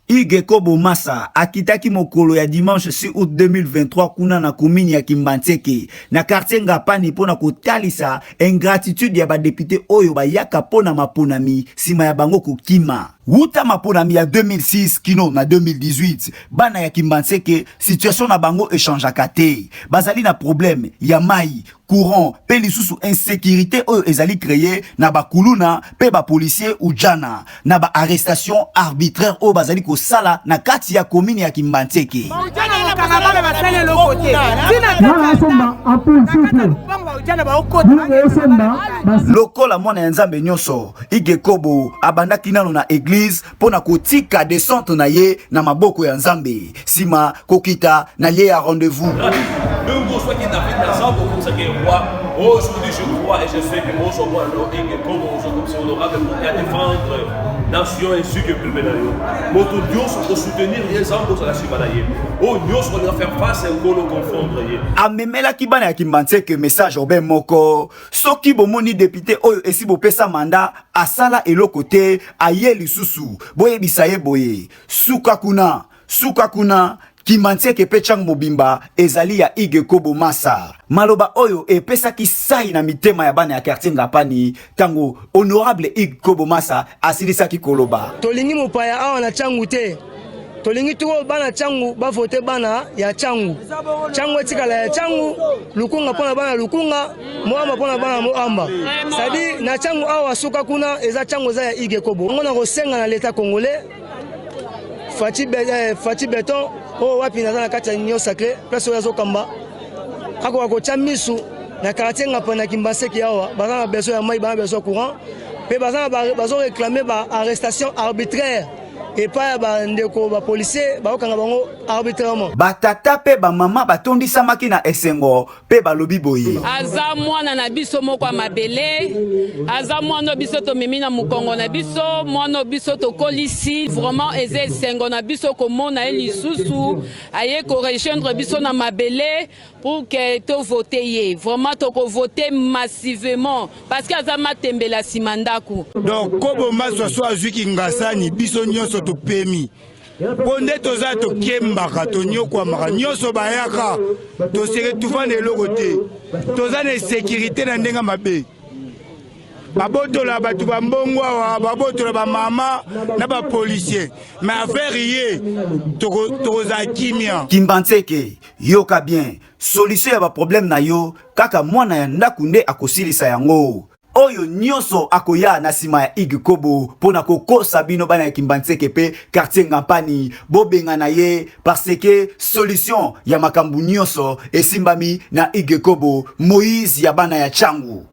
Ige Kobo Massa akitaki mokolo ya dimanche 6 août 2023 kuna na komini ya Kimbantseke na quartier Ngapani pona kotalisa ingratitude ya ba député oyo bayaka pona maponami sima ya bango kokima. Wuta maponami ya 2006 kino na 2018 bana ya Kimbantseke situation na bango échangeaka te. Bazali na problème ya mai, courant, pe lisusu insécurité oyo ezali créé na ba kuluna pe ba policier ujana na ba arrestation arbitraire oyo bazali ko sala na kati ya komini ya Kimbantseke. Lokola mwana ya Nzambe nyonso Ige Kobo abandaki nano na église pona kotika descente na ye na maboko ya Nzambe sima kokita na ye ya rendez-vous. Aujourd'hui, je crois et je sais que mon souvent et comme on honorable pour défendre nation ainsi que plus médaillon. Moto Dieu pour soutenir les ambos à la Sibanaye. Oh Dieu on va faire face à un golo confondre. Amemela kibana ya Kimbantseke message Robert Moko. Soki bomoni député oyo esi bopesa mandat asala eloko te aye lisusu. Boye bisaye boye. Suka kuna Kimbantseke pechang mobimba ezali ya Ige Kobo Massa. Maloba oyo epesa kisai na mitema ya bana ya quartier Ngapani tango honorable Ige Kobo Massa asilisa ki koloba. Tolingi mopaya awa na changu te. Tolingi tuko bana changu ba vote bana ya changu. Changu etikala ya changu, lukunga pona bana lukunga, moamba pona bana moamba. Sadi na changu awa suka kuna eza changu za ya Ige Kobo. Ngona kosenga na l'état congolais. Fati Beton o wapi na na kati ya Union Sacrée place ya Zokamba ako wakocha misu na quartier Ngapani na Kimbantseke awa bazana besoin ya mai bazana besoin courant pe bazana bazo réclamer ba arrestation arbitraire et pas ba ndeko ba policier ba okanga bango arbitrairement batata pe ba mama batondisa maki na esengo pe balobi boye aza mwana na biso moko mabele aza mwana biso to memina mukongo na biso mwana biso to kolisi vraiment eze esengo na biso komona elisusu aye ko rejoindre biso na mabele pour que to voter ye vraiment to ko voter massivement parce que aza matembela simandaku donc Kobo Massa so azuki ngasani biso nyonso to pemi ponde toza to kembaka to nyoko maka nyonso bayaka to sere tufane eloko te toza na sécurité na ndenga mabe babotola batu bambongo awa babotola ba mama na ba policier mais affaire ye toza kimia Kimbantseke yoka bien solution ya ba problème na yo kaka mwana ya ndakunde akosilisa yango oyo nyonso akoya na sima ya Ige Kobo pona kokosa bino bana ya Kimbantseke pe quartier Ngapani bobenga na ye parce que solution ya makambu nyonso esimbami na Ige Kobo Moïse ya bana ya changu.